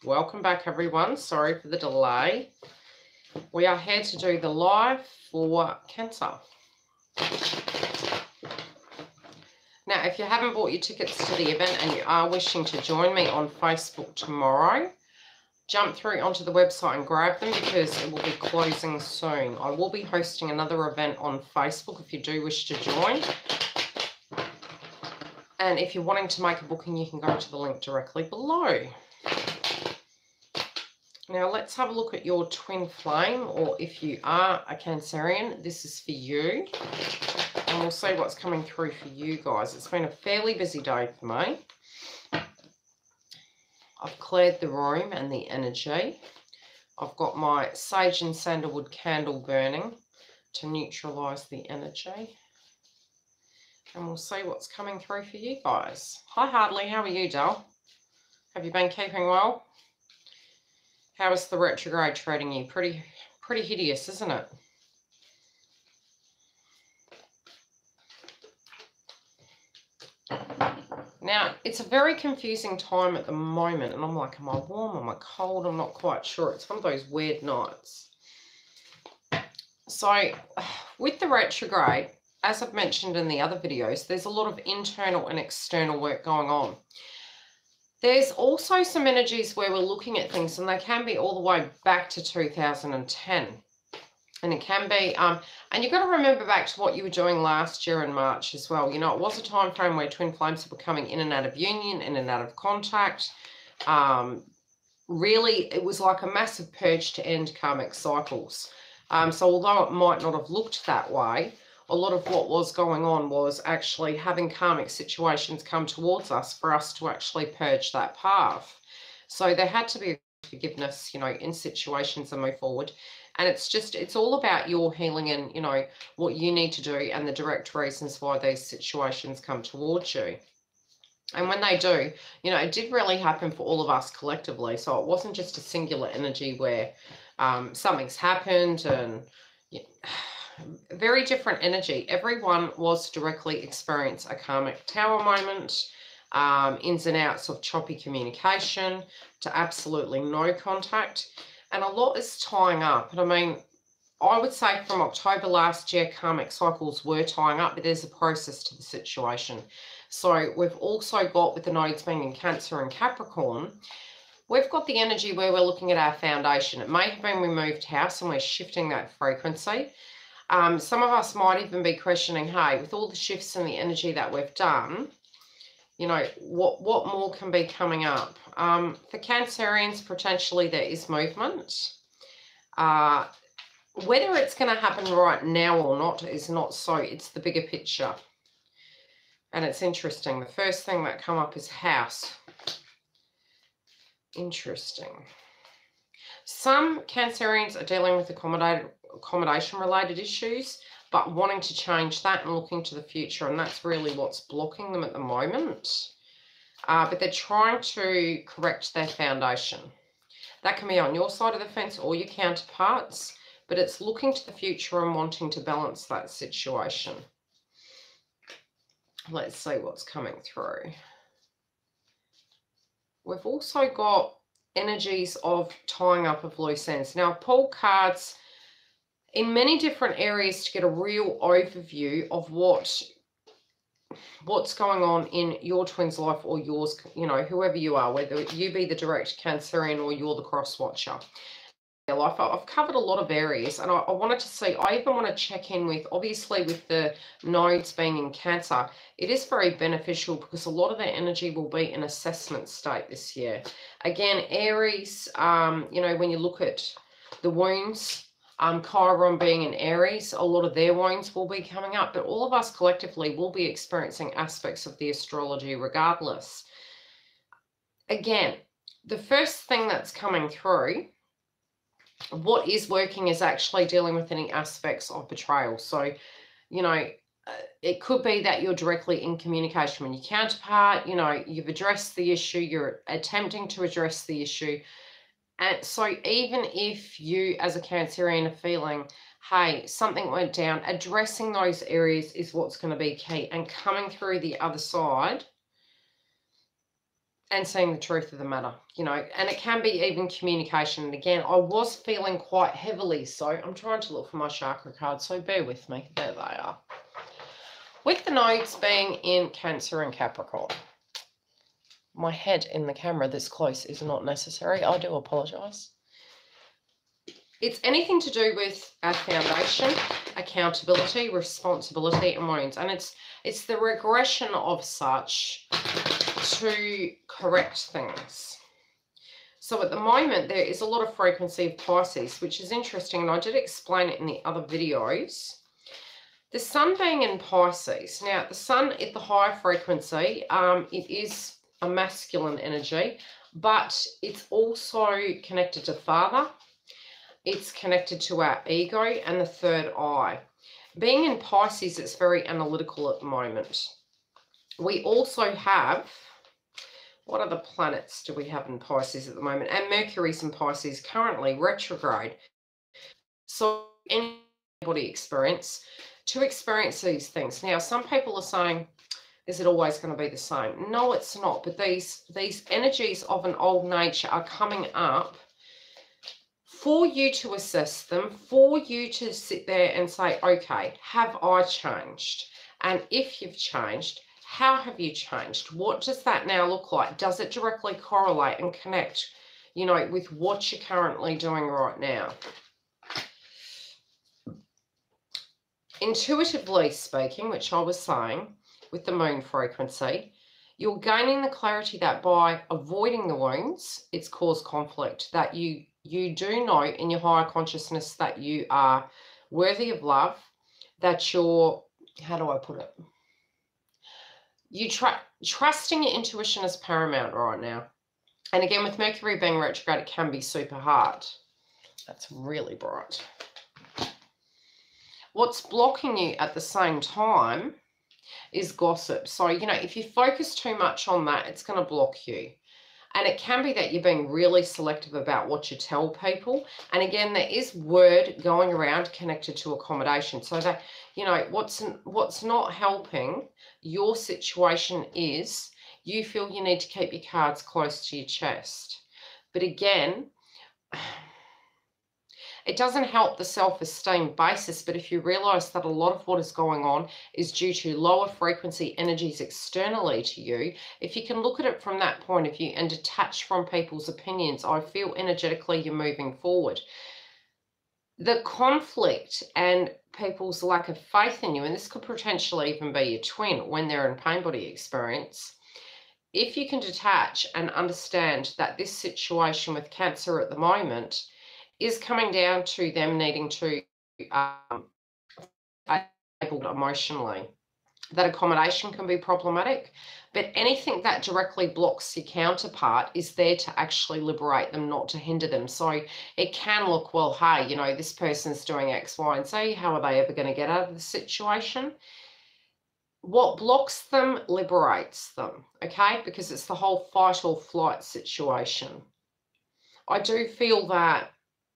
Welcome back, everyone. Sorry for the delay. We are here to do the live for Cancer. Now, if you haven't bought your tickets to the event and you are wishing to join me on Facebook tomorrow, jump through onto the website and grab them because it will be closing soon. I will be hosting another event on Facebook if you do wish to join. And if you're wanting to make a booking, you can go to the link directly below. Now, let's have a look at your twin flame, or if you are a Cancerian, this is for you. And we'll see what's coming through for you guys. It's been a fairly busy day for me. I've cleared the room and the energy. I've got my sage and sandalwood candle burning to neutralise the energy. And we'll see what's coming through for you guys. Hi, Hardley. How are you, Dal? Have you been keeping well? How is the retrograde treating you? Pretty hideous, isn't it? Now, it's a very confusing time at the moment, and I'm like, am I warm? Am I cold? I'm not quite sure. It's one of those weird nights. So, with the retrograde, as I've mentioned in the other videos, there's a lot of internal and external work going on. There's also some energies where we're looking at things, and they can be all the way back to 2010. And it can be, and you've got to remember back to what you were doing last year in March as well. You know, it was a time frame where twin flames were coming in and out of union, in and out of contact. Really, it was like a massive purge to end karmic cycles. So although it might not have looked that way, a lot of what was going on was actually having karmic situations come towards us for us to actually purge that path. So there had to be forgiveness, you know, in situations and move forward. And it's all about your healing and, you know, what you need to do and the direct reasons why these situations come towards you. And when they do, you know, it did really happen for all of us collectively. So it wasn't just a singular energy where something's happened and very different energy. Everyone was directly experiencing a karmic tower moment, ins and outs of choppy communication to absolutely no contact. And a lot is tying up. And I mean, I would say from October last year, karmic cycles were tying up, but there's a process to the situation. So we've also got, with the nodes being in Cancer and Capricorn, we've got the energy where we're looking at our foundation. It may have been we moved house and we're shifting that frequency. Some of us might even be questioning, hey, with all the shifts and the energy that we've done, you know, what more can be coming up? For Cancerians, potentially there is movement. Whether it's going to happen right now or not is not so. It's the bigger picture. And it's interesting. The first thing that come up is house. Interesting. Some Cancerians are dealing with accommodation-related issues, but wanting to change that and looking to the future, and that's really what's blocking them at the moment. But they're trying to correct their foundation. That can be on your side of the fence or your counterparts, but it's looking to the future and wanting to balance that situation. Let's see what's coming through. We've also got energies of tying up of loose ends. Now, pull cards in many different areas to get a real overview of what's going on in your twin's life or yours, you know, whoever you are, whether you be the direct Cancerian or you're the cross watcher. Life, I've covered a lot of areas, and I wanted to see, I even want to check in with, obviously with the nodes being in Cancer, it is very beneficial because a lot of their energy will be in assessment state this year. Again, Aries, you know, when you look at the wounds, Chiron being in Aries, a lot of their wounds will be coming up, but all of us collectively will be experiencing aspects of the astrology regardless. Again, the first thing that's coming through, what is working is actually dealing with any aspects of betrayal. So, you know, it could be that you're directly in communication with your counterpart, you know, you've addressed the issue, you're attempting to address the issue. And so even if you as a Cancerian are feeling, hey, something went down, addressing those areas is what's going to be key. And coming through the other side and seeing the truth of the matter, and it can be even communication. And again, I was feeling quite heavily, so I'm trying to look for my chakra cards, so bear with me. There they are. With the nodes being in Cancer and Capricorn, my head in the camera this close is not necessary. I do apologise. It's anything to do with our foundation, accountability, responsibility, and wounds. And it's the regression of such to correct things. So at the moment, there is a lot of frequency of Pisces, which is interesting, and I did explain it in the other videos. The sun being in Pisces. Now, the sun at the higher frequency, it is a masculine energy, but it's also connected to father. It's connected to our ego and the third eye. Being in Pisces, it's very analytical at the moment. We also have, what other planets do we have in Pisces at the moment? And Mercury's in Pisces currently retrograde. So anybody experience these things. Now, some people are saying, is it always going to be the same? No, it's not. But these energies of an old nature are coming up for you to assess them, for you to sit there and say, okay, have I changed? And if you've changed, how have you changed? What does that now look like? Does it directly correlate and connect, with what you're currently doing right now? Intuitively speaking, which I was saying, with the moon frequency, you're gaining the clarity that by avoiding the wounds, it's caused conflict, that you do know in your higher consciousness that you are worthy of love, that you're, how do I put it? You trusting your intuition is paramount right now. And again, with Mercury being retrograde, it can be super hard. That's really bright. What's blocking you at the same time is gossip. So, if you focus too much on that, it's going to block you. And it can be that you're being really selective about what you tell people. And again, there is word going around connected to accommodation. So that, what's not helping your situation is you feel you need to keep your cards close to your chest. But again, it doesn't help the self-esteem basis, but if you realize that a lot of what is going on is due to lower frequency energies externally to you, if you can look at it from that point of view and detach from people's opinions, I feel energetically you're moving forward. The conflict and people's lack of faith in you, and this could potentially even be your twin when they're in pain body experience, if you can detach and understand that this situation with Cancer at the moment is coming down to them needing to be able emotionally. That accommodation can be problematic, but anything that directly blocks your counterpart is there to actually liberate them, not to hinder them. So it can look, well, hey, this person's doing X, Y, and Z. How are they ever going to get out of the situation? What blocks them liberates them, okay? Because it's the whole fight or flight situation. I do feel that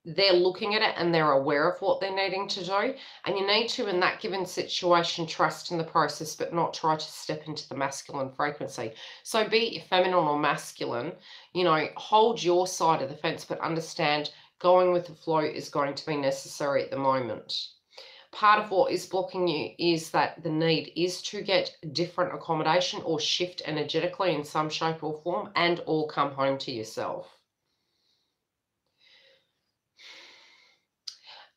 they're looking at it and they're aware of what they're needing to do. And you need to, in that given situation, trust in the process, but not try to step into the masculine frequency. So be it feminine or masculine, hold your side of the fence, but understand going with the flow is going to be necessary at the moment. Part of what is blocking you is that the need is to get different accommodation or shift energetically in some shape or form and or come home to yourself.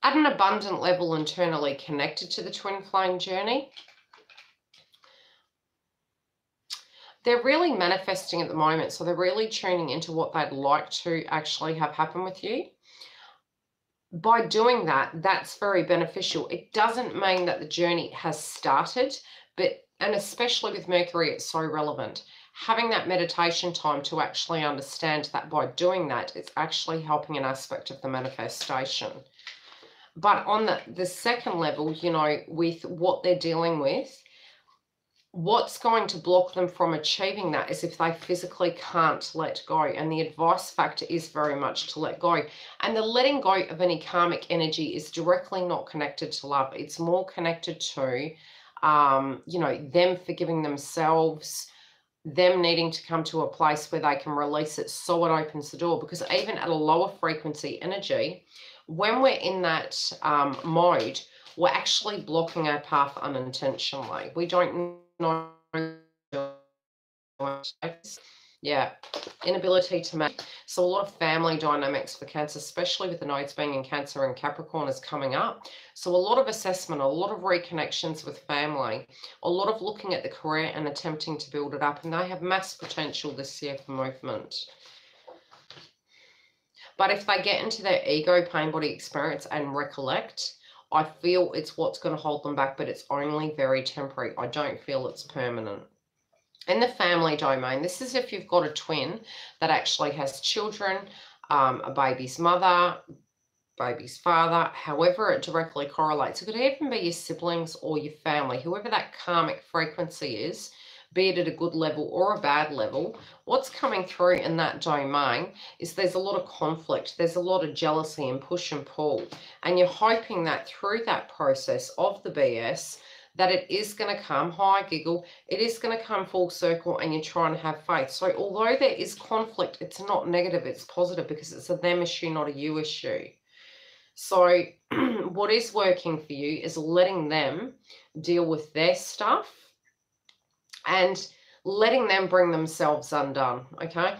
At an abundant level internally connected to the twin flame journey, they're really manifesting at the moment. So they're really tuning into what they'd like to actually have happen with you. By doing that, that's very beneficial. It doesn't mean that the journey has started, and especially with Mercury, it's so relevant. Having that meditation time to actually understand that by doing that, it's actually helping an aspect of the manifestation. But on the second level, with what they're dealing with, what's going to block them from achieving that is if they physically can't let go. And the advice factor is very much to let go. And the letting go of any karmic energy is directly not connected to love. It's more connected to, them forgiving themselves, them needing to come to a place where they can release it so it opens the door. Because even at a lower frequency energy, when we're in that mode, we're actually blocking our path unintentionally. We don't know. Yeah, inability to make. So a lot of family dynamics for Cancer, especially with the nodes being in Cancer and Capricorn, is coming up. So a lot of assessment, a lot of reconnections with family, a lot of looking at the career and attempting to build it up. And they have mass potential this year for movement. But if they get into their ego, pain body experience and recollect, I feel it's what's going to hold them back, but it's only very temporary. I don't feel it's permanent. In the family domain, this is if you've got a twin that actually has children, a baby's mother, baby's father, however it directly correlates. It could even be your siblings or your family, whoever that karmic frequency is, be it at a good level or a bad level. What's coming through in that domain is there's a lot of conflict, there's a lot of jealousy and push and pull, and you're hoping that through that process of the BS, that it is going to come, hi giggle, it is going to come full circle and you're trying to have faith. So although there is conflict, it's not negative, it's positive, because it's a them issue, not a you issue. So what is working for you is letting them deal with their stuff and letting them bring themselves undone, okay?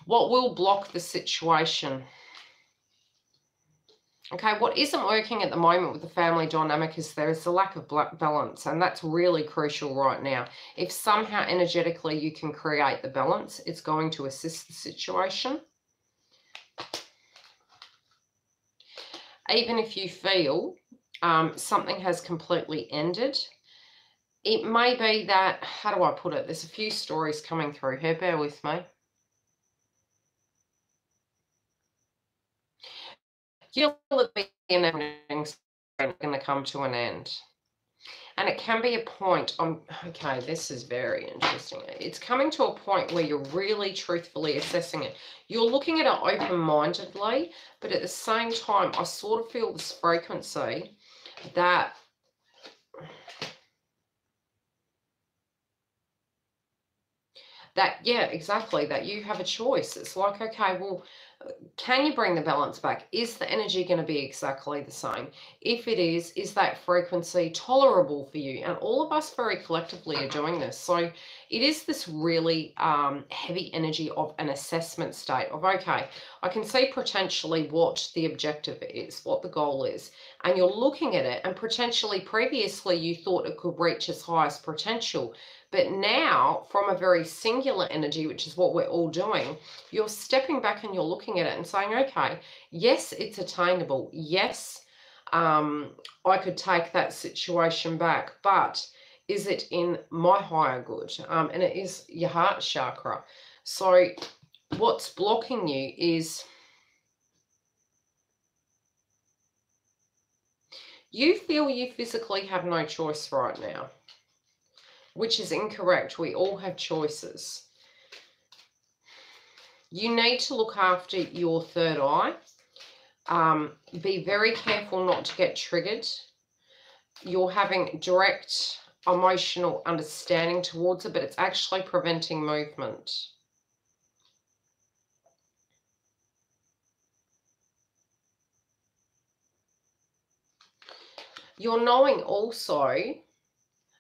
What will block the situation? Okay, what isn't working at the moment with the family dynamic is there is a lack of balance, and that's really crucial right now. If somehow energetically you can create the balance, it's going to assist the situation. Even if you feel something has completely ended, it may be that, how do I put it? There's a few stories coming through here, bear with me. You'll be in everything's going to come to an end. And it can be a point, okay, this is very interesting. It's coming to a point where you're really truthfully assessing it. You're looking at it open-mindedly, but at the same time, I sort of feel this frequency that yeah, exactly, that you have a choice. It's like, okay, well, can you bring the balance back? Is the energy going to be exactly the same? If it is that frequency tolerable for you? And all of us very collectively are doing this. So it is this really heavy energy of an assessment state of, okay, I can see potentially what the objective is, what the goal is. And you're looking at it, and potentially previously you thought it could reach its highest potential. But now, from a very singular energy, which is what we're all doing, you're stepping back and you're looking at it and saying, okay, yes, it's attainable. Yes, I could take that situation back, but is it in my higher good? And it is your heart chakra. So what's blocking you is you feel you physically have no choice right now, which is incorrect. We all have choices. You need to look after your third eye. Be very careful not to get triggered. You're having direct emotional understanding towards it, but it's actually preventing movement. You're knowing also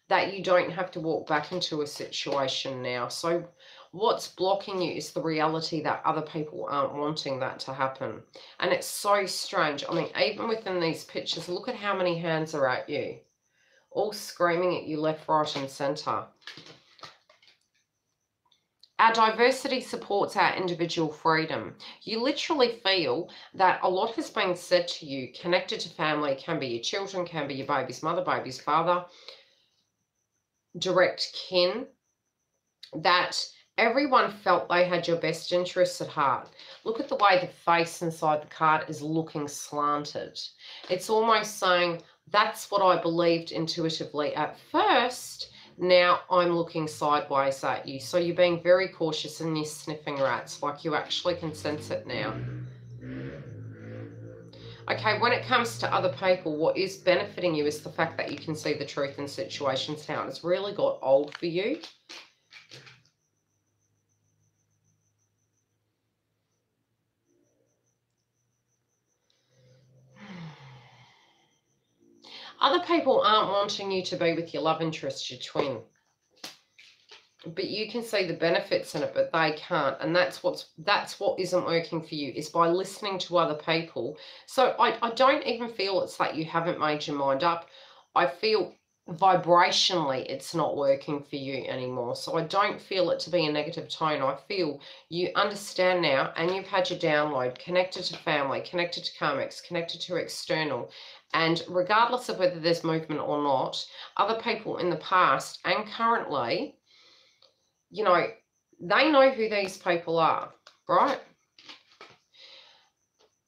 that you don't have to walk back into a situation now. So what's blocking you is the reality that other people aren't wanting that to happen. And it's so strange. I mean, even within these pictures, look at how many hands are at you, all screaming at you left, right, and center. Our diversity supports our individual freedom. You literally feel that a lot has been said to you, connected to family, can be your children, can be your baby's mother, baby's father, direct kin, that everyone felt they had your best interests at heart. Look at the way the face inside the card is looking slanted. It's almost saying, that's what I believed intuitively at first. Now I'm looking sideways at you. So you're being very cautious and you're sniffing rats, like you actually can sense it now. Okay, when it comes to other people, what is benefiting you is the fact that you can see the truth in situations now. And it's really got old for you. Other people aren't wanting you to be with your love interest, your twin. But you can see the benefits in it, but they can't. And that's what isn't working for you, is by listening to other people. So I don't even feel it's that you haven't made your mind up. I feel vibrationally it's not working for you anymore. So I don't feel it to be a negative tone. I feel you understand now, and you've had your download, connected to family, connected to karmics, connected to external. And regardless of whether there's movement or not, other people in the past and currently, you know, they know who these people are, right?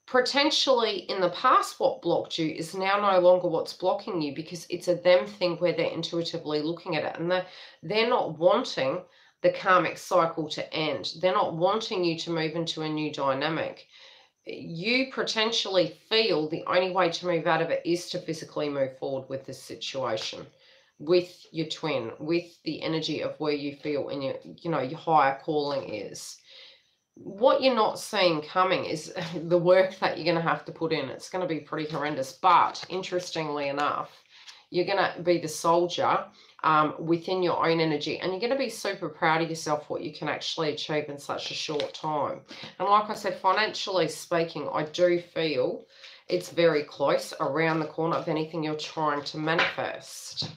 Potentially in the past, what blocked you is now no longer what's blocking you, because it's a them thing where they're intuitively looking at it, and they're not wanting the karmic cycle to end. They're not wanting you to move into a new dynamic. You potentially feel the only way to move out of it is to physically move forward with this situation, with your twin, with the energy of where you feel and your higher calling is. What you're not seeing coming is the work that you're going to have to put in. It's going to be pretty horrendous, but interestingly enough, you're going to be the soldier within your own energy, and you're going to be super proud of yourself, what you can actually achieve in such a short time. And like I said, financially speaking, I do feel it's very close, around the corner of anything you're trying to manifest.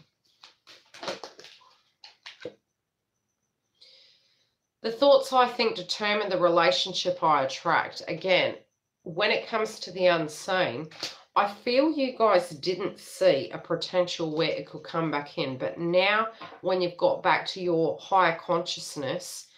The thoughts I think determine the relationship I attract. Again, when it comes to the unseen, I feel you guys didn't see a potential where it could come back in. But now, when you've got back to your higher consciousness,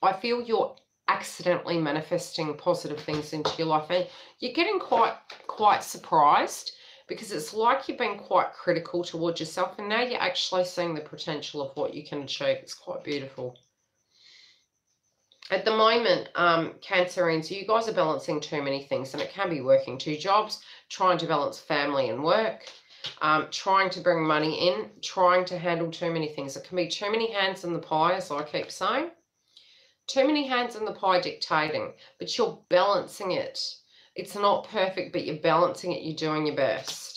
I feel you're accidentally manifesting positive things into your life. And you're getting quite surprised, because it's like you've been quite critical towards yourself. And now you're actually seeing the potential of what you can achieve. It's quite beautiful. At the moment, Cancerians, you guys are balancing too many things, and it can be working 2 jobs, trying to balance family and work, trying to bring money in, trying to handle too many things. It can be too many hands in the pie, as I keep saying. Too many hands in the pie dictating, but you're balancing it. It's not perfect, but you're balancing it. You're doing your best.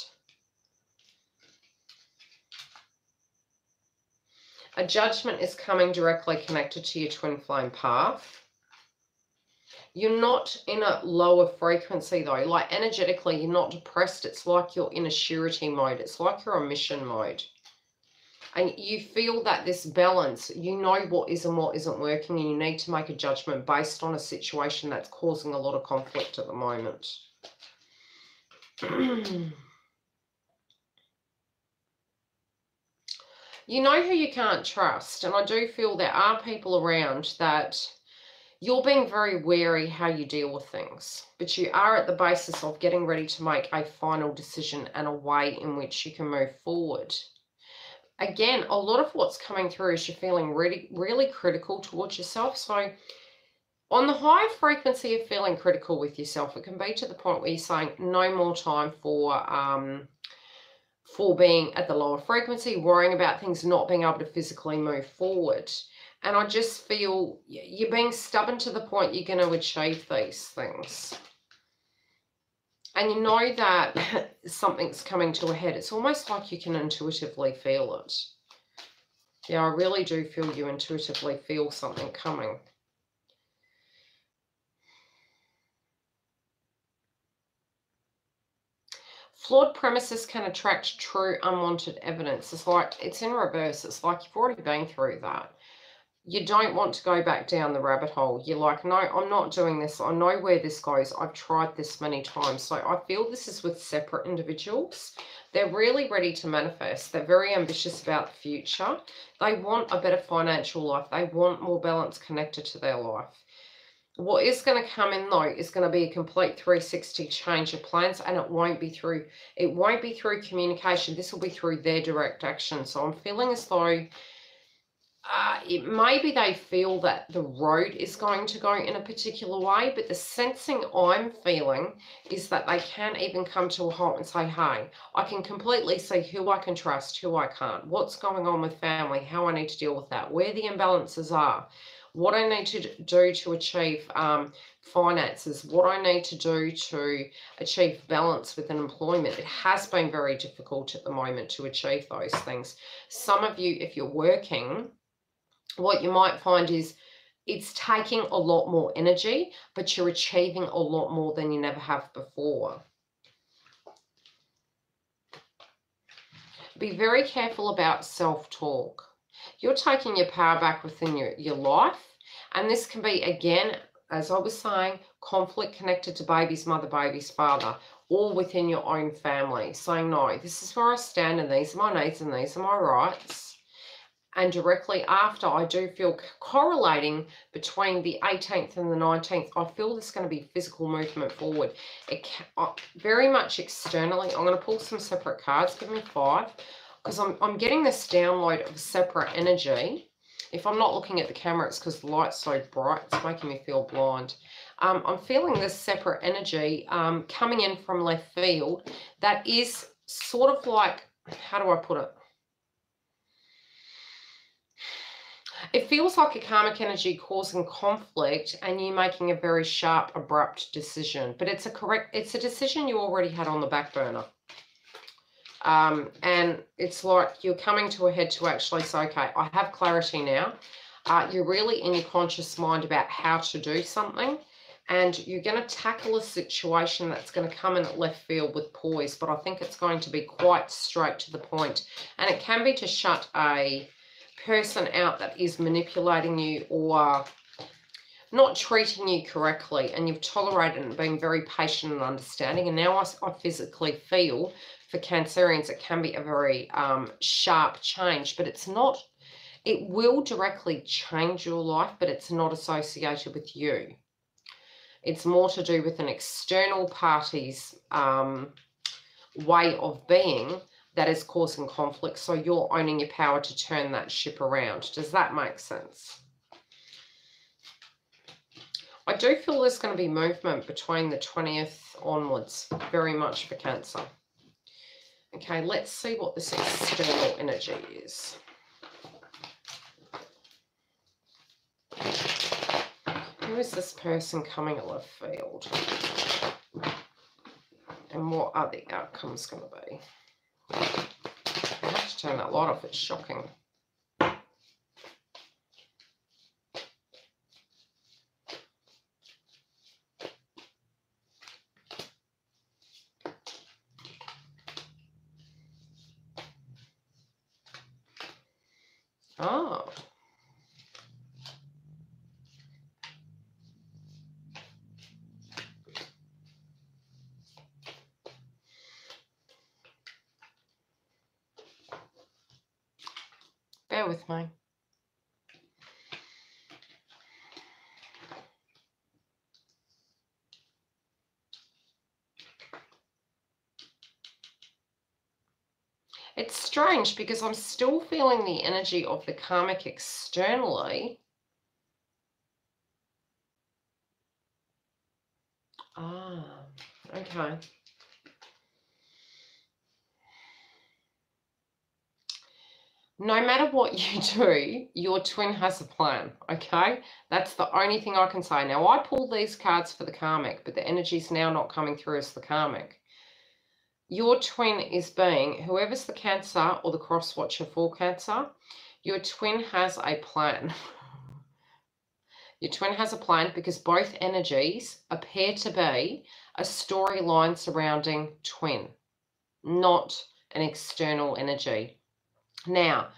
A judgment is coming directly connected to your twin flame path. You're not in a lower frequency though. Like energetically, you're not depressed. It's like you're in a surety mode. It's like you're on mission mode. And you feel that this balance, you know what is and what isn't working, and you need to make a judgment based on a situation that's causing a lot of conflict at the moment. You know who you can't trust, and I do feel there are people around that you're being very wary how you deal with things, but you are at the basis of getting ready to make a final decision and a way in which you can move forward. Again, a lot of what's coming through is you're feeling really, really critical towards yourself. So on the high frequency of feeling critical with yourself, it can be to the point where you're saying no more time for being at the lower frequency, worrying about things, not being able to physically move forward. And I just feel you're being stubborn to the point you're going to achieve these things. And you know that something's coming to a head. It's almost like you can intuitively feel it. Yeah, I really do feel you intuitively feel something coming. Flawed premises can attract true unwanted evidence. It's like it's in reverse. It's like you've already been through that. You don't want to go back down the rabbit hole. You're like, no, I'm not doing this. I know where this goes. I've tried this many times. So I feel this is with separate individuals. They're really ready to manifest. They're very ambitious about the future. They want a better financial life. They want more balance connected to their life. What is going to come in though is going to be a complete 360 change of plans, and it won't be through communication. This will be through their direct action. So I'm feeling as though maybe they feel that the road is going to go in a particular way, but the sensing I'm feeling is that they can't even come to a halt and say, hey, I can completely see who I can trust, who I can't, what's going on with family, how I need to deal with that, where the imbalances are, what I need to do to achieve finances, what I need to do to achieve balance within employment. It has been very difficult at the moment to achieve those things. Some of you, if you're working, what you might find is it's taking a lot more energy, but you're achieving a lot more than you never have before. Be very careful about self-talk. You're taking your power back within your life, and this can be, again, as I was saying, conflict connected to baby's mother, baby's father, or within your own family, saying, no, this is where I stand, and these are my needs, and these are my rights. And directly after, I do feel correlating between the 18th and the 19th, I feel there's going to be physical movement forward. It very much externally. I'm going to pull some separate cards. Give me 5, because I'm getting this download of separate energy. If I'm not looking at the camera, it's because the light's so bright. It's making me feel blind. I'm feeling this separate energy coming in from left field that is sort of like, how do I put it? It feels like a karmic energy causing conflict and you making a very sharp, abrupt decision. But it's a decision you already had on the back burner. And it's like you're coming to a head to actually say, okay, I have clarity now. You're really in your conscious mind about how to do something. And you're going to tackle a situation that's going to come in at left field with poise. But I think it's going to be quite straight to the point. And it can be to shut a person out that is manipulating you or not treating you correctly, and you've tolerated and been very patient and understanding. And now I physically feel for Cancerians it can be a very sharp change, but it's not. It will directly change your life, but it's not associated with you. It's more to do with an external party's way of being that is causing conflict, so you're owning your power to turn that ship around. Does that make sense? I do feel there's going to be movement between the 20th onwards, very much for Cancer. Okay, let's see what this external energy is. Who is this person coming at left field? And what are the outcomes going to be? I have to turn that light off, it's shocking. Oh. Bear with me. It's strange because I'm still feeling the energy of the karmic externally. Ah, okay. No matter what you do, your twin has a plan, okay? That's the only thing I can say. Now, I pulled these cards for the karmic, but the energy's now not coming through as the karmic. Your twin is being, whoever's the Cancer or the cross watcher for Cancer, your twin has a plan. Your twin has a plan because both energies appear to be a storyline surrounding twin, not an external energy. Now,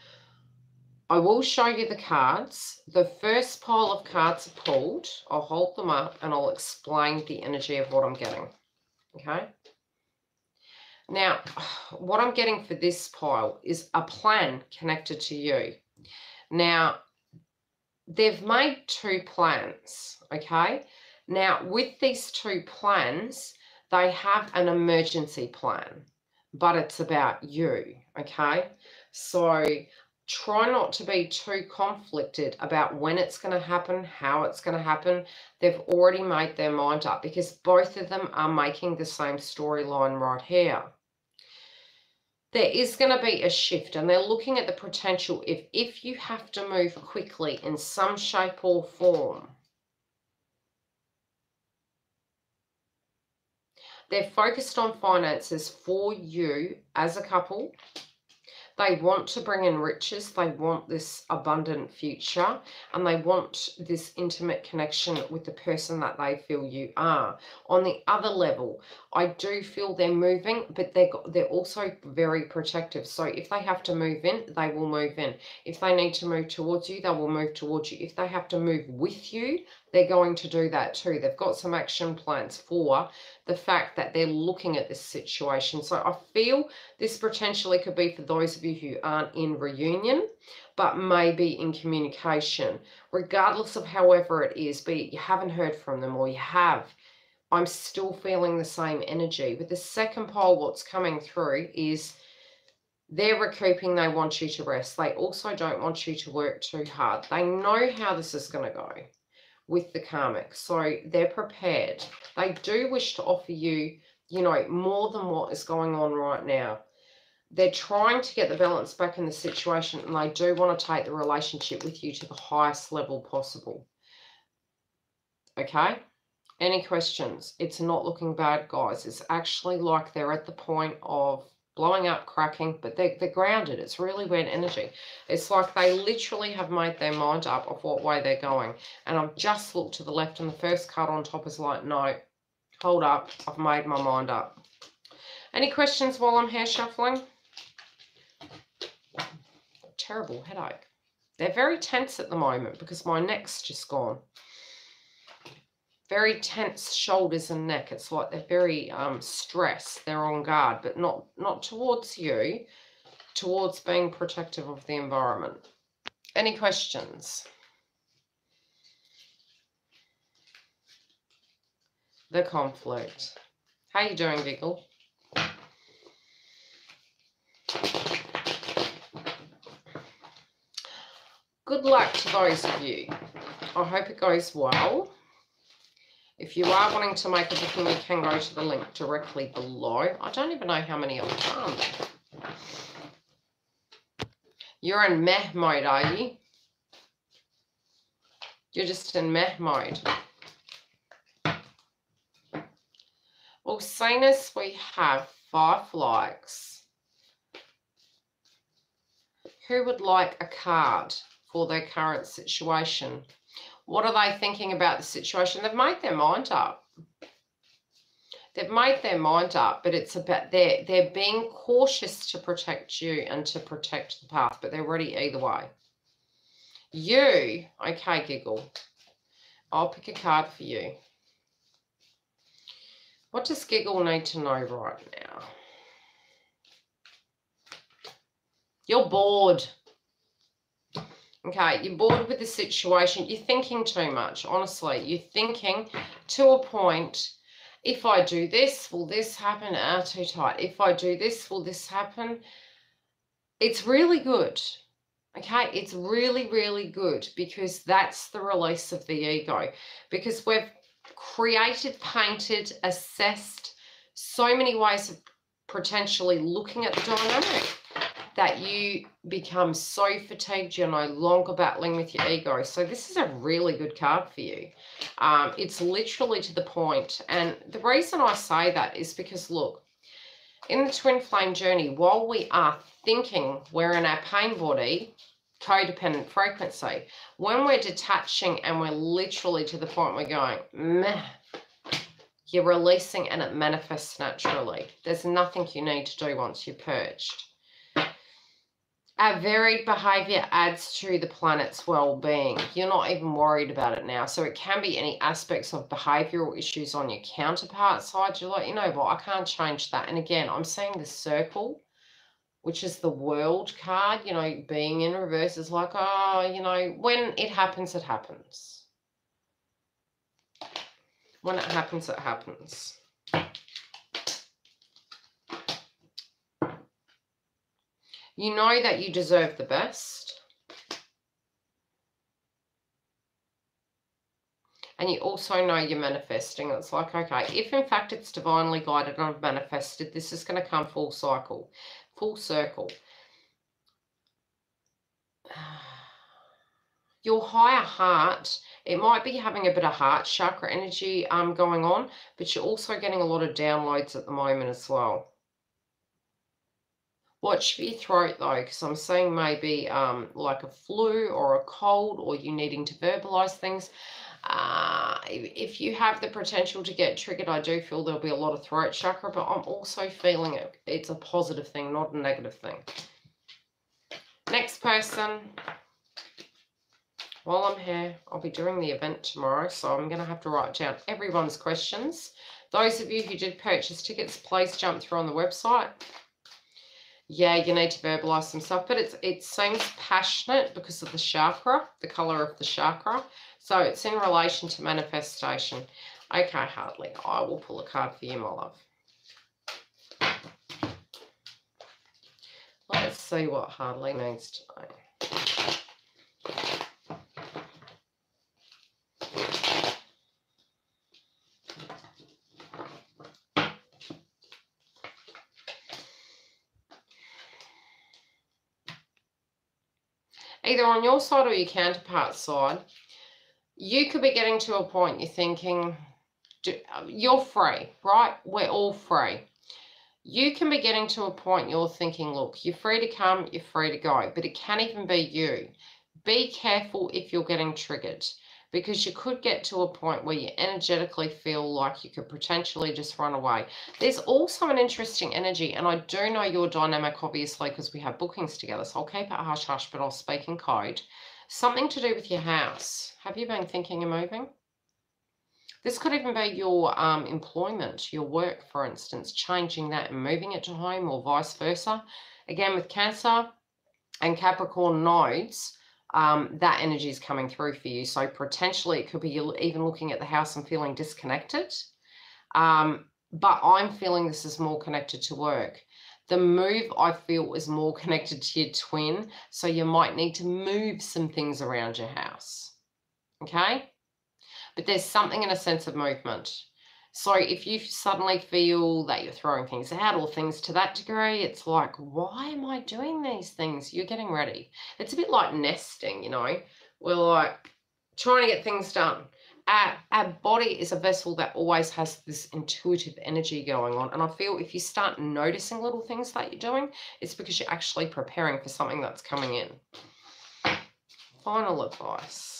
I will show you the cards. The first pile of cards are pulled. I'll hold them up and I'll explain the energy of what I'm getting. Okay? Now, what I'm getting for this pile is a plan connected to you. Now, they've made 2 plans, okay? Now, with these 2 plans, they have an emergency plan, but it's about you, okay? So try not to be too conflicted about when it's going to happen, how it's going to happen. They've already made their mind up because both of them are making the same storyline right here. There is going to be a shift, and they're looking at the potential if you have to move quickly in some shape or form. They're focused on finances for you as a couple. They want to bring in riches. They want this abundant future, and they want this intimate connection with the person that they feel you are. On the other level, I do feel they're moving, but they're also very protective. So if they have to move in, they will move in. If they need to move towards you, they will move towards you. If they have to move with you, they're going to do that too. They've got some action plans for the fact that they're looking at this situation. So I feel this potentially could be for those of you who aren't in reunion, but maybe in communication. Regardless of however it is, be it you haven't heard from them or you have, I'm still feeling the same energy. With the second pole, what's coming through is they're recouping. They want you to rest. They also don't want you to work too hard. They know how this is going to go with the karmic, so they're prepared. They do wish to offer you, you know, more than what is going on right now. They're trying to get the balance back in the situation, and they do want to take the relationship with you to the highest level possible. Okay? Any questions? It's not looking bad, guys. It's actually like they're at the point of blowing up, cracking, but they're grounded. It's really weird energy. It's like they literally have made their mind up of what way they're going. And I've just looked to the left, and the first card on top is like, no, hold up, I've made my mind up. Any questions while I'm hair shuffling? Terrible headache. They're very tense at the moment because my neck's just gone. Very tense shoulders and neck. It's like they're very stressed. They're on guard, but not towards you, towards being protective of the environment. Any questions? The conflict. How you doing, Giggle? Good luck to those of you. I hope it goes well. If you are wanting to make a booking, you can go to the link directly below. I don't even know how many I've done. You're in meh mode, are you? You're just in meh mode. Well, seeing as we have 5 likes, who would like a card for their current situation? What are they thinking about the situation? They've made their mind up. They've made their mind up, but it's about they're being cautious to protect you and to protect the path, but they're ready either way. You, okay, Giggle. I'll pick a card for you. What does Giggle need to know right now? You're bored. Okay, you're bored with the situation. You're thinking too much, honestly. You're thinking to a point, if I do this, will this happen? Too tight. If I do this, will this happen? It's really good. Okay, it's really, really good because that's the release of the ego. Because we've created, painted, assessed so many ways of potentially looking at the dynamic that you become so fatigued you're no longer battling with your ego. So this is a really good card for you. It's literally to the point. And the reason I say that is because, look, in the twin flame journey, while we are thinking we're in our pain body, codependent frequency, when we're detaching and we're literally to the point we're going, meh, you're releasing and it manifests naturally. There's nothing you need to do once you're purged. Our varied behavior adds to the planet's well-being. You're not even worried about it now. So it can be any aspects of behavioral issues on your counterpart side. You're like, you know what, I can't change that. And again, I'm seeing the circle, which is the world card. You know, being in reverse is like, oh, you know, when it happens, it happens. When it happens, it happens. You know that you deserve the best. And you also know you're manifesting. It's like, okay, if in fact it's divinely guided and I've manifested, this is going to come full circle. Your higher heart, it might be having a bit of heart chakra energy going on, but you're also getting a lot of downloads at the moment as well. Watch for your throat though, because I'm seeing maybe like a flu or a cold, or you needing to verbalize things. If you have the potential to get triggered, I do feel there'll be a lot of throat chakra, but I'm also feeling it's a positive thing, not a negative thing. Next person. While I'm here, I'll be doing the event tomorrow, so I'm going to have to write down everyone's questions. Those of you who did purchase tickets, please jump through on the website. Yeah, you need to verbalize some stuff, but it seems passionate because of the chakra, the color of the chakra. So it's in relation to manifestation. Okay, Hartley, I will pull a card for you, my love. Let's see what Hartley needs to know. Either on your side or your counterpart's side, you could be getting to a point you're thinking, you're free, right? We're all free. You can be getting to a point you're thinking, look, you're free to come, you're free to go, but it can even be you. Be careful if you're getting triggered, because you could get to a point where you energetically feel like you could potentially just run away. There's also an interesting energy, and I do know your dynamic, obviously, because we have bookings together, so I'll keep it hush-hush, but I'll speak in code. Something to do with your house. Have you been thinking of moving? This could even be your employment, your work, for instance, changing that and moving it to home, or vice versa. Again, with Cancer and Capricorn nodes, that energy is coming through for you. So potentially it could be you even looking at the house and feeling disconnected. But I'm feeling this is more connected to work. The move, I feel, is more connected to your twin. So you might need to move some things around your house. Okay? But there's something in a sense of movement. So if you suddenly feel that you're throwing things out or things to that degree, it's like, why am I doing these things? You're getting ready. It's a bit like nesting, you know. We're like trying to get things done. Our body is a vessel that always has this intuitive energy going on. And I feel if you start noticing little things that you're doing, it's because you're actually preparing for something that's coming in. Final advice.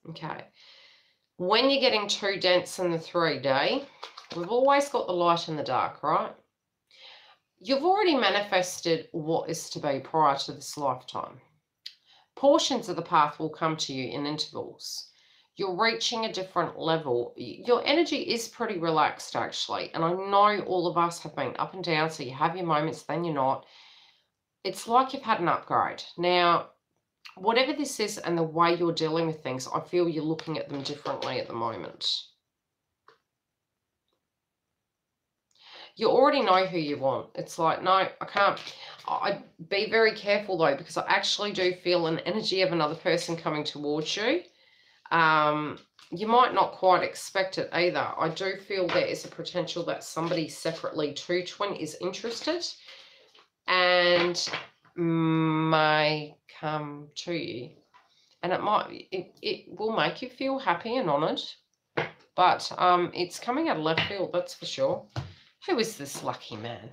Okay, when you're getting too dense in the 3D, we've always got the light and the dark, right? You've already manifested what is to be prior to this lifetime. Portions of the path will come to you in intervals. You're reaching a different level. Your energy is pretty relaxed, actually. And I know all of us have been up and down, so you have your moments, then you're not. It's like you've had an upgrade. Now, whatever this is and the way you're dealing with things, I feel you're looking at them differently at the moment. You already know who you want. It's like, no, I can't. I'd be very careful though, because I actually do feel an energy of another person coming towards you. You might not quite expect it either. I do feel there is a potential that somebody separately to twin is interested and may come to you, and it will make you feel happy and honored, but it's coming out of left field, that's for sure. Who is this lucky man?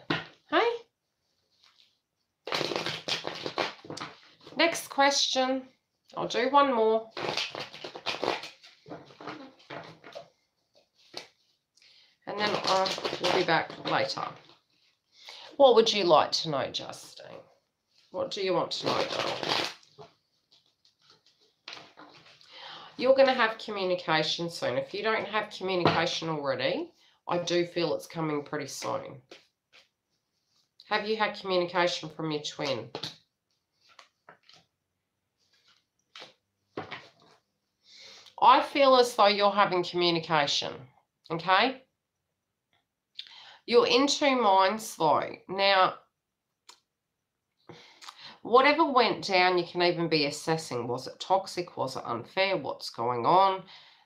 Hey, next question. I'll do one more, and then I will be back later. What would you like to know, Justine? What do you want to know, darling? You're going to have communication soon. If you don't have communication already, I do feel it's coming pretty soon. Have you had communication from your twin? I feel as though you're having communication, okay? You're in two minds though. Now, whatever went down, you can even be assessing. Was it toxic? Was it unfair? What's going on?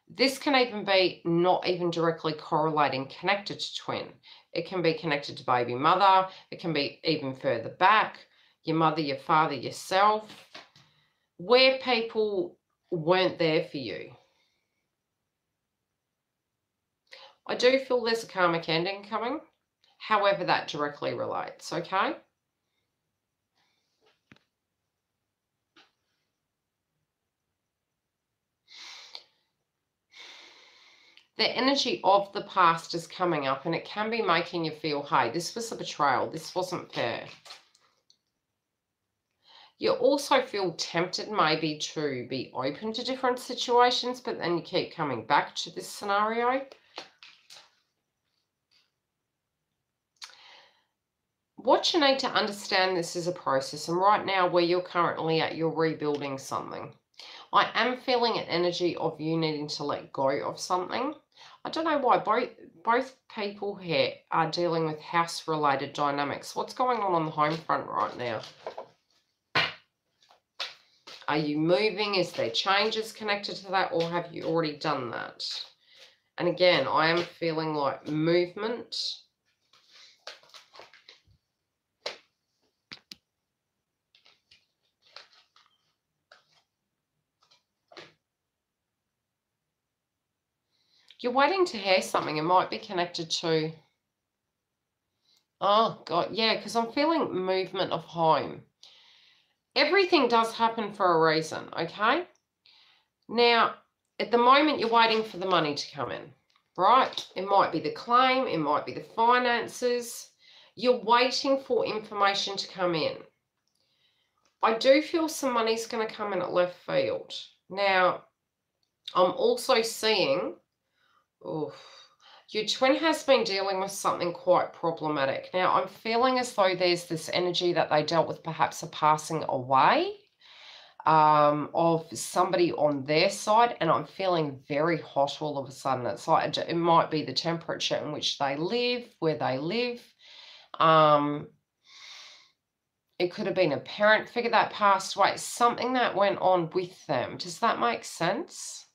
This can even be not even directly correlating, connected to twin. It can be connected to baby mother. It can be even further back, your mother, your father, yourself, where people weren't there for you. I do feel there's a karmic ending coming. However, that directly relates, okay? The energy of the past is coming up, and it can be making you feel, hey, this was a betrayal. This wasn't fair. You also feel tempted maybe to be open to different situations, but then you keep coming back to this scenario. What you need to understand, this is a process, and right now where you're currently at, you're rebuilding something. I am feeling an energy of you needing to let go of something. I don't know why both people here are dealing with house-related dynamics. What's going on the home front right now? Are you moving? Is there changes connected to that, or have you already done that? And again, I am feeling like movement. You're waiting to hear something. It might be connected to... Oh, God, yeah, because I'm feeling movement of home. Everything does happen for a reason, okay? Now, at the moment, you're waiting for the money to come in, right? It might be the claim. It might be the finances. You're waiting for information to come in. I do feel some money's going to come in at left field. Now, I'm also seeing... Oof, your twin has been dealing with something quite problematic. Now, I'm feeling as though there's this energy that they dealt with perhaps a passing away of somebody on their side, and I'm feeling very hot all of a sudden. It's like it might be the temperature in which they live, where they live. It could have been a parent figure that passed away, something that went on with them. Does that make sense?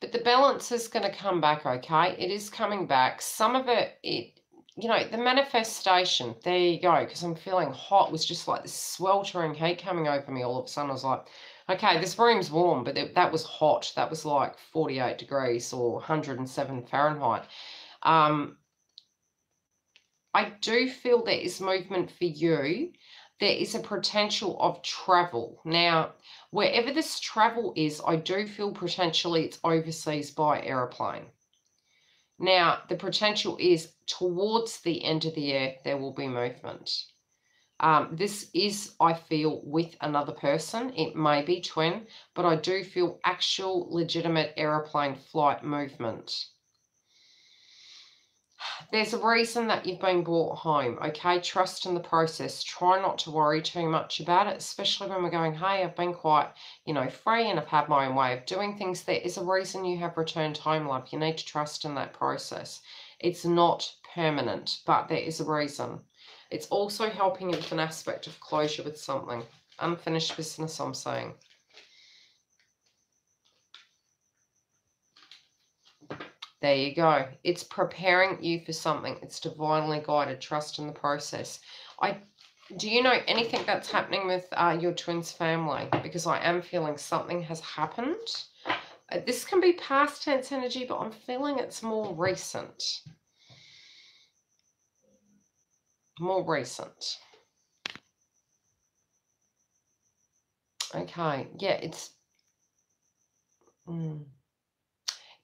But the balance is going to come back, okay? It is coming back. Some of it, you know, the manifestation, there you go, because I'm feeling hot. It was just like this sweltering heat coming over me all of a sudden. I was like, okay, this room's warm, but that was hot. That was like 48 degrees or 107 Fahrenheit. I do feel there is movement for you. There is a potential of travel. Now, wherever this travel is, I do feel potentially it's overseas by aeroplane. Now, the potential is towards the end of the year, there will be movement. This is, I feel, with another person. It may be twin, but I do feel actual legitimate aeroplane flight movement. There's a reason that you've been brought home, okay? Trust in the process. Try not to worry too much about it, especially when we're going, hey, I've been quite, you know, free and I've had my own way of doing things. There is a reason you have returned home, love. You need to trust in that process. It's not permanent, but there is a reason. It's also helping you with an aspect of closure with something. Unfinished business, I'm saying. There you go. It's preparing you for something. It's divinely guided. Trust in the process. Do you know anything that's happening with your twins' family? Because I am feeling something has happened. This can be past tense energy, but I'm feeling it's more recent. More recent. Okay. Yeah, it's...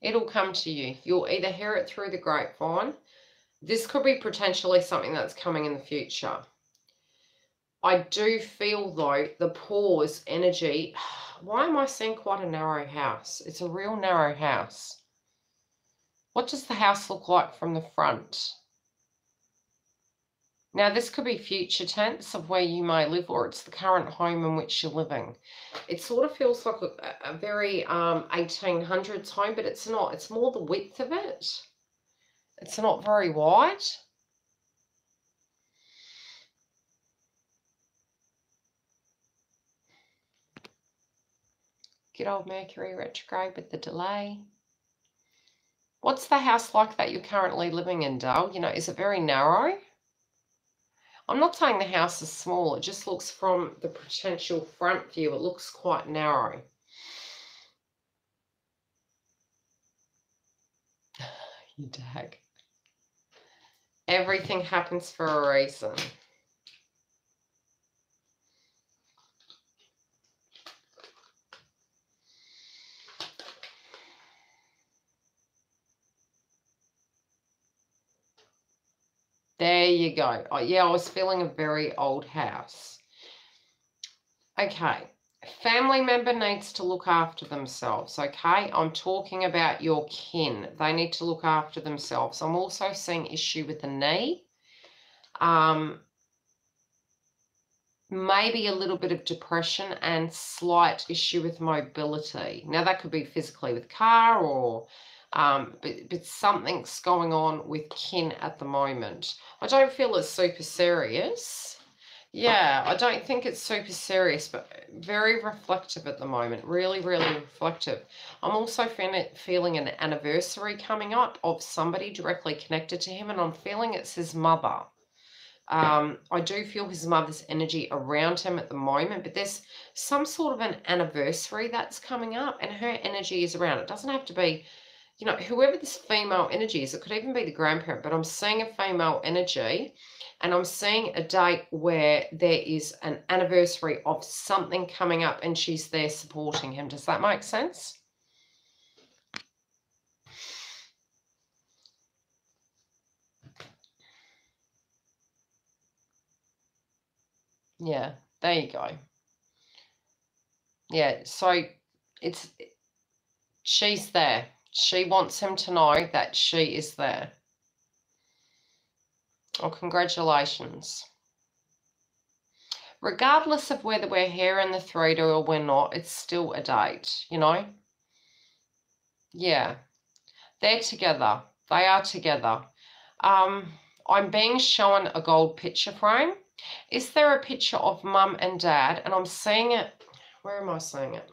It'll come to you. You'll either hear it through the grapevine. This could be potentially something that's coming in the future. I do feel, though, the pause energy. Why am I seeing quite a narrow house? It's a real narrow house. What does the house look like from the front? Now, this could be future tense of where you may live, or it's the current home in which you're living. It sort of feels like a very 1800s home, but it's not. It's more the width of it. It's not very wide. Good old Mercury retrograde with the delay. What's the house like that you're currently living in, Dale? You know, is it very narrow? I'm not saying the house is small. It just looks from the potential front view, it looks quite narrow. You dag. Everything happens for a reason. There you go. Oh, yeah, I was feeling a very old house. Okay. Family member needs to look after themselves, okay? I'm talking about your kin. They need to look after themselves. I'm also seeing issue with the knee. Maybe a little bit of depression and slight issue with mobility. Now, that could be physically with car or but something's going on with kin at the moment. I don't feel it's super serious. Yeah, I don't think it's super serious, but very reflective at the moment. Really, really reflective. I'm also feeling an anniversary coming up of somebody directly connected to him, and I'm feeling it's his mother. I do feel his mother's energy around him at the moment, but there's some sort of an anniversary that's coming up, and her energy is around. It doesn't have to be, you know, whoever this female energy is. It could even be the grandparent, but I'm seeing a female energy, and I'm seeing a date where there is an anniversary of something coming up, and she's there supporting him. Does that make sense? Yeah, there you go. Yeah, so she's there. She wants him to know that she is there. Oh, congratulations. Regardless of whether we're here in the 3-2 or we're not, it's still a date, you know? Yeah, they're together. They are together. I'm being shown a gold picture frame. Is there a picture of mum and dad? And I'm seeing it. Where am I seeing it?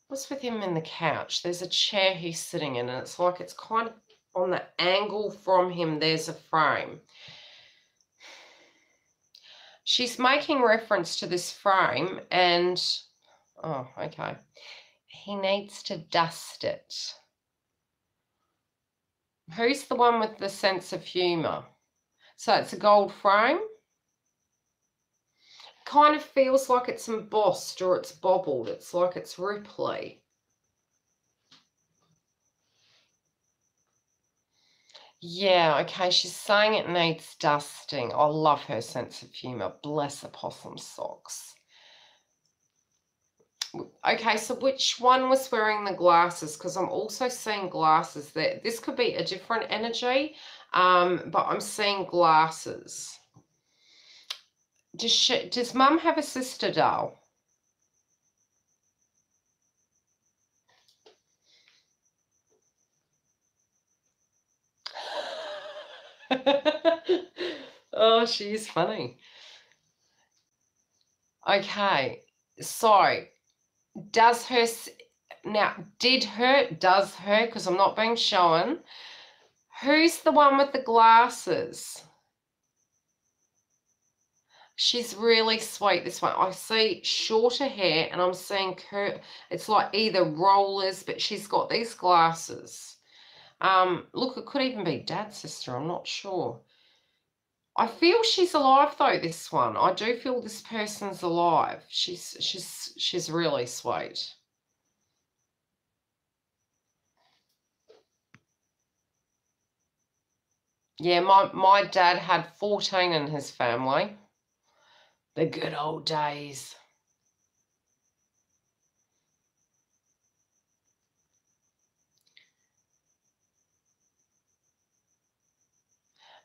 What's with him in the couch? There's a chair he's sitting in, and it's like it's kind of on the angle from him. There's a frame. She's making reference to this frame, and oh, okay. He needs to dust it. Who's the one with the sense of humour? So it's a gold frame. Kind of feels like it's embossed or it's bobbled. It's like it's ripply. Yeah, okay, she's saying it needs dusting. I love her sense of humour. Bless her possum socks. Okay, so which one was wearing the glasses? Because I'm also seeing glasses there. This could be a different energy, but I'm seeing glasses. Does Mum have a sister, Dal? Oh, she's funny. Okay, so does her, now, does her, because I'm not being shown, who's the one with the glasses? She's really sweet, this one. I see shorter hair, and I'm seeing it's like either rollers, but she's got these glasses. Look, it could even be dad's sister, I'm not sure. I feel she's alive though, this one. I do feel this person's alive. She's really sweet. Yeah, my dad had 14 in his family. The good old days.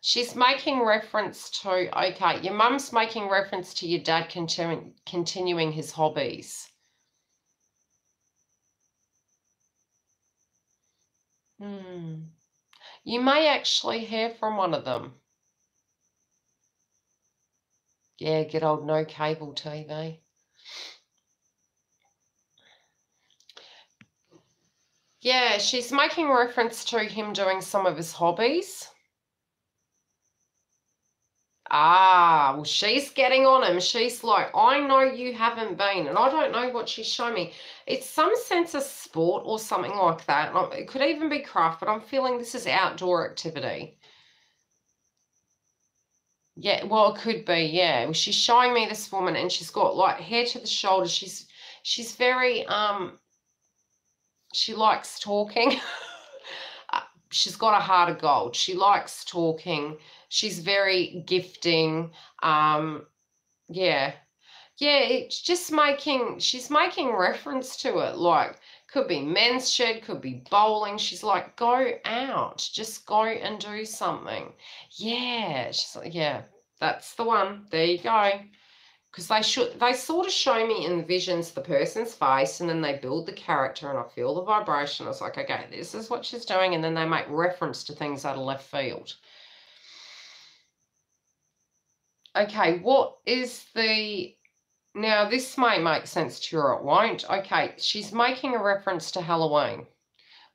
She's making reference to, okay, your mum's making reference to your dad continuing his hobbies. You may actually hear from one of them. Yeah, good old no cable TV. Yeah, she's making reference to him doing some of his hobbies. Ah, well, she's getting on him. She's like, I know you haven't been, and I don't know what she's showing me. It's some sense of sport or something like that. It could even be craft, but I'm feeling this is outdoor activity. Yeah, well, it could be, yeah. Well, she's showing me this woman, and she's got like hair to the shoulders. She's very she likes talking. She's got a heart of gold. She likes talking. She's very gifting. Yeah. Yeah, it's just she's making reference to it. Like, could be men's shed, could be bowling. She's like, go out. Just go and do something. Yeah. She's like, yeah, that's the one. There you go. Because they sort of show me in the visions the person's face, and then they build the character, and I feel the vibration. I was like, okay, this is what she's doing, and then they make reference to things out of left field. Okay, what is the... Now, this may make sense to you or it won't. Okay, she's making a reference to Halloween.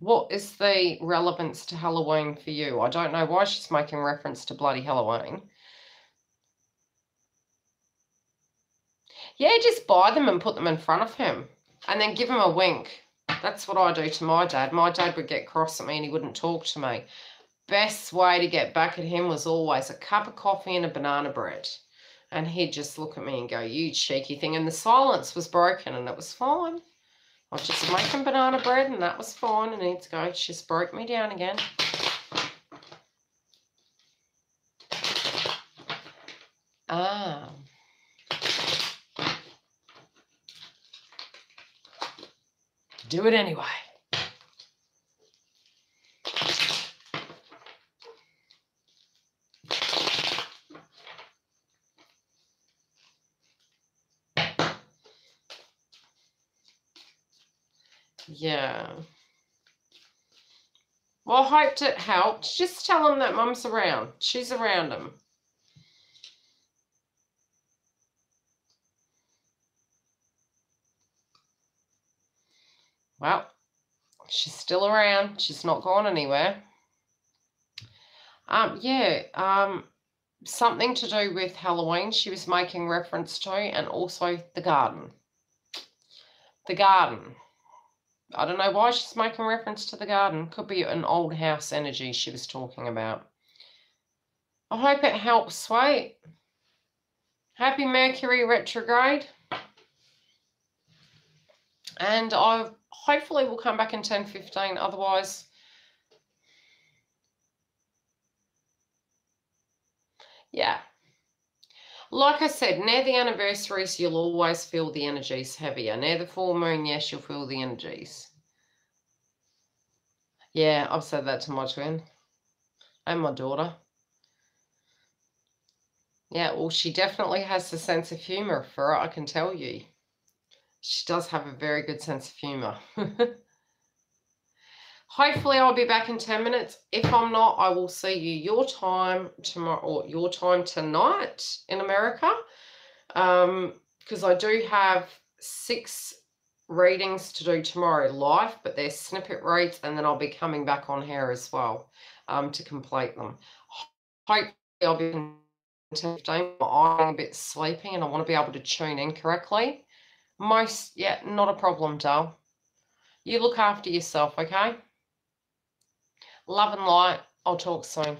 What is the relevance to Halloween for you? I don't know why she's making reference to bloody Halloween. Yeah, just buy them and put them in front of him and then give him a wink. That's what I do to my dad. My dad would get cross at me and he wouldn't talk to me. Best way to get back at him was always a cup of coffee and a banana bread. And he'd just look at me and go, you cheeky thing. And the silence was broken and it was fine. I was just making banana bread and that was fine. And he'd go, she just broke me down again. Ah. Do it anyway. Yeah. Well, I hoped it helped. Just tell him that Mum's around. She's around him. Well, she's still around. She's not gone anywhere. Something to do with Halloween she was making reference to, and also the garden. The garden. I don't know why she's making reference to the garden. Could be an old house energy she was talking about. I hope it helps, sweet. Happy Mercury retrograde. And I hopefully will come back in 10:15. Otherwise, yeah. Like I said, near the anniversaries, you'll always feel the energies heavier. Near the full moon, yes, you'll feel the energies. Yeah, I've said that to my twin and my daughter. Yeah, well, she definitely has a sense of humour for it, I can tell you. She does have a very good sense of humour. Hopefully, I'll be back in 10 minutes. If I'm not, I will see you your time tomorrow or your time tonight in America. Because I do have 6 readings to do tomorrow live, but they're snippet reads, and then I'll be coming back on here as well to complete them. Hopefully, I'll be in 10:15. I'm a bit sleepy and I want to be able to tune in correctly. Not a problem, doll. You look after yourself, okay? Love and light. I'll talk soon.